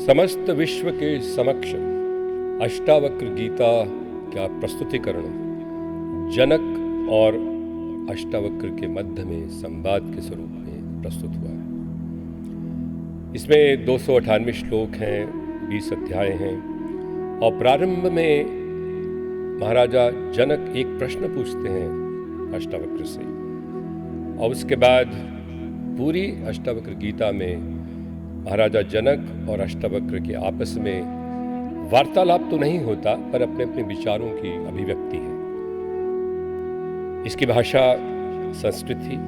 समस्त विश्व के समक्ष अष्टावक्र गीता का प्रस्तुतिकरण जनक और अष्टावक्र के मध्य में संवाद के स्वरूप में प्रस्तुत हुआ है। इसमें 298 श्लोक हैं, 20 अध्याय हैं और प्रारंभ में महाराजा जनक एक प्रश्न पूछते हैं अष्टावक्र से और उसके बाद पूरी अष्टावक्र गीता में महाराजा जनक और अष्टावक्र के आपस में वार्तालाप तो नहीं होता पर अपने अपने विचारों की अभिव्यक्ति है। इसकी भाषा संस्कृत थी,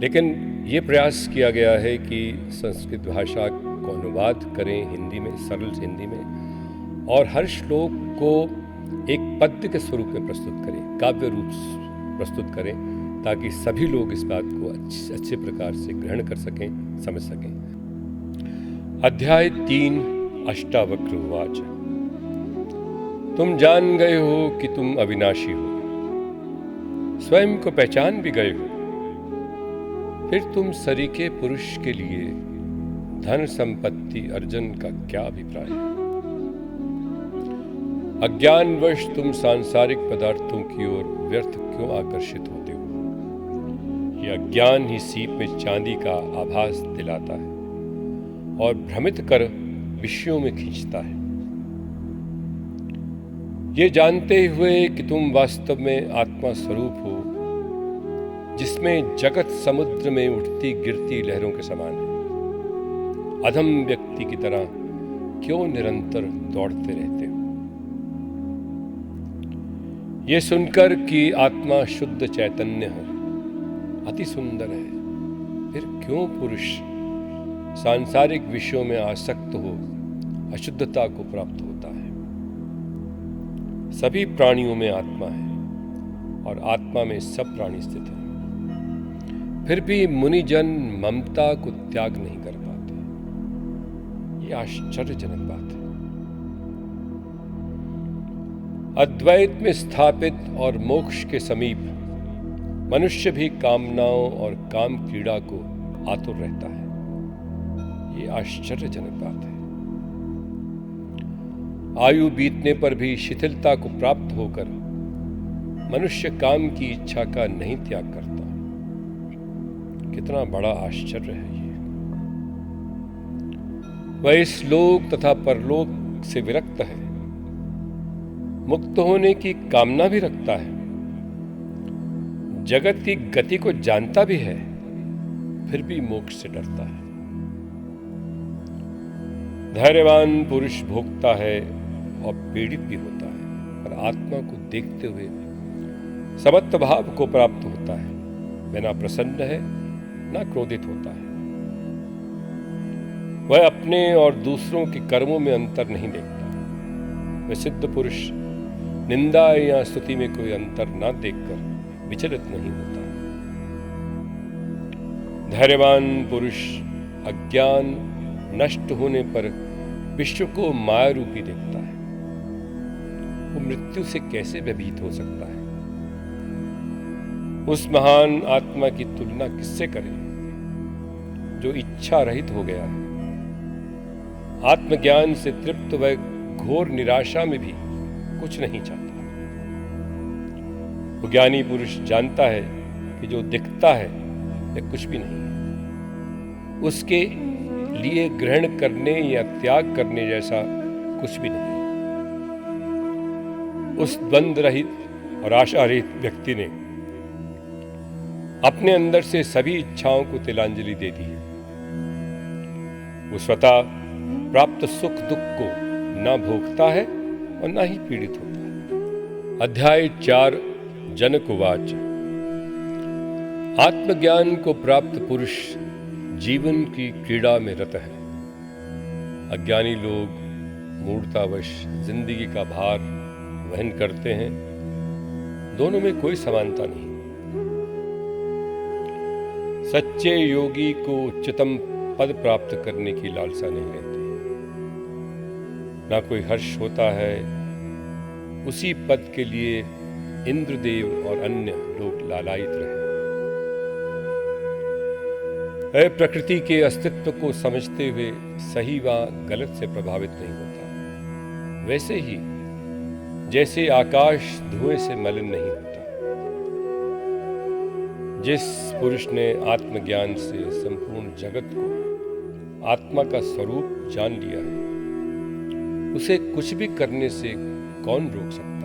लेकिन ये प्रयास किया गया है कि संस्कृत भाषा को अनुवाद करें हिंदी में, सरल हिंदी में, और हर श्लोक को एक पद्य के स्वरूप में प्रस्तुत करें, काव्य रूप प्रस्तुत करें, ताकि सभी लोग इस बात को अच्छे प्रकार से ग्रहण कर सकें, समझ सकें। अध्याय 3 अष्टावक्र उवाच। तुम जान गए हो कि तुम अविनाशी हो, स्वयं को पहचान भी गए हो, फिर तुम सरीखे पुरुष के लिए धन संपत्ति अर्जन का क्या अभिप्राय है? अज्ञानवश तुम सांसारिक पदार्थों की ओर व्यर्थ क्यों आकर्षित होते हो? यह अज्ञान ही सीप में चांदी का आभास दिलाता है और भ्रमित कर विषयों में खींचता है। ये जानते हुए कि तुम वास्तव में आत्मा स्वरूप हो, जिसमें जगत समुद्र में उठती गिरती लहरों के समान है, अधम व्यक्ति की तरह क्यों निरंतर दौड़ते रहते हो? ये सुनकर कि आत्मा शुद्ध चैतन्य है, अति सुंदर है, फिर क्यों पुरुष सांसारिक विषयों में आसक्त हो अशुद्धता को प्राप्त होता है? सभी प्राणियों में आत्मा है और आत्मा में सब प्राणी स्थित है, फिर भी मुनिजन ममता को त्याग नहीं कर पाते। ये आश्चर्यजनक बात है। अद्वैत में स्थापित और मोक्ष के समीप मनुष्य भी कामनाओं और काम क्रीड़ा को आतुर रहता है। ये आश्चर्यजनक बात है। आयु बीतने पर भी शिथिलता को प्राप्त होकर मनुष्य काम की इच्छा का नहीं त्याग करता। कितना बड़ा आश्चर्य है ये। वह इस लोक तथा परलोक से विरक्त है, मुक्त होने की कामना भी रखता है, जगत की गति को जानता भी है, फिर भी मोक्ष से डरता है। धैर्यवान पुरुष भोगता है और पीड़ित भी होता है, पर आत्मा को देखते हुए समत्व भाव को प्राप्त होता है। वह ना प्रसन्न है ना क्रोधित होता है। वह अपने और दूसरों के कर्मों में अंतर नहीं देखता। वह सिद्ध पुरुष निंदा या स्तुति में कोई अंतर ना देखकर विचलित नहीं होता। धैर्यवान पुरुष अज्ञान नष्ट होने पर विश्व को माया रूपी देखता है। वो मृत्यु से कैसे भयभीत हो सकता है? उस महान आत्मा की तुलना किससे करें जो इच्छा रहित हो गया है? आत्मज्ञान से तृप्त वह घोर निराशा में भी कुछ नहीं चाहता। वो ज्ञानी पुरुष जानता है कि जो दिखता है वह कुछ भी नहीं है, उसके लिए ग्रहण करने या त्याग करने जैसा कुछ भी नहीं। उस द्वंद्व रहित और आशा रहित व्यक्ति ने अपने अंदर से सभी इच्छाओं को तिलांजलि दे दी है। वो स्वतः प्राप्त सुख दुख को ना भोगता है और ना ही पीड़ित होता है। अध्याय 4 जनक उवाच। आत्मज्ञान को प्राप्त पुरुष जीवन की क्रीड़ा में रत है। अज्ञानी लोग मूढ़तावश जिंदगी का भार वहन करते हैं। दोनों में कोई समानता नहीं। सच्चे योगी को उच्चतम पद प्राप्त करने की लालसा नहीं रहती। ना कोई हर्ष होता है। उसी पद के लिए इंद्रदेव और अन्य लोग लालायित रहे। प्रकृति के अस्तित्व को समझते हुए सही व गलत से प्रभावित नहीं होता, वैसे ही जैसे आकाश धुएं से मलिन नहीं होता। जिस पुरुष ने आत्मज्ञान से संपूर्ण जगत को आत्मा का स्वरूप जान लिया है, उसे कुछ भी करने से कौन रोक सकता है।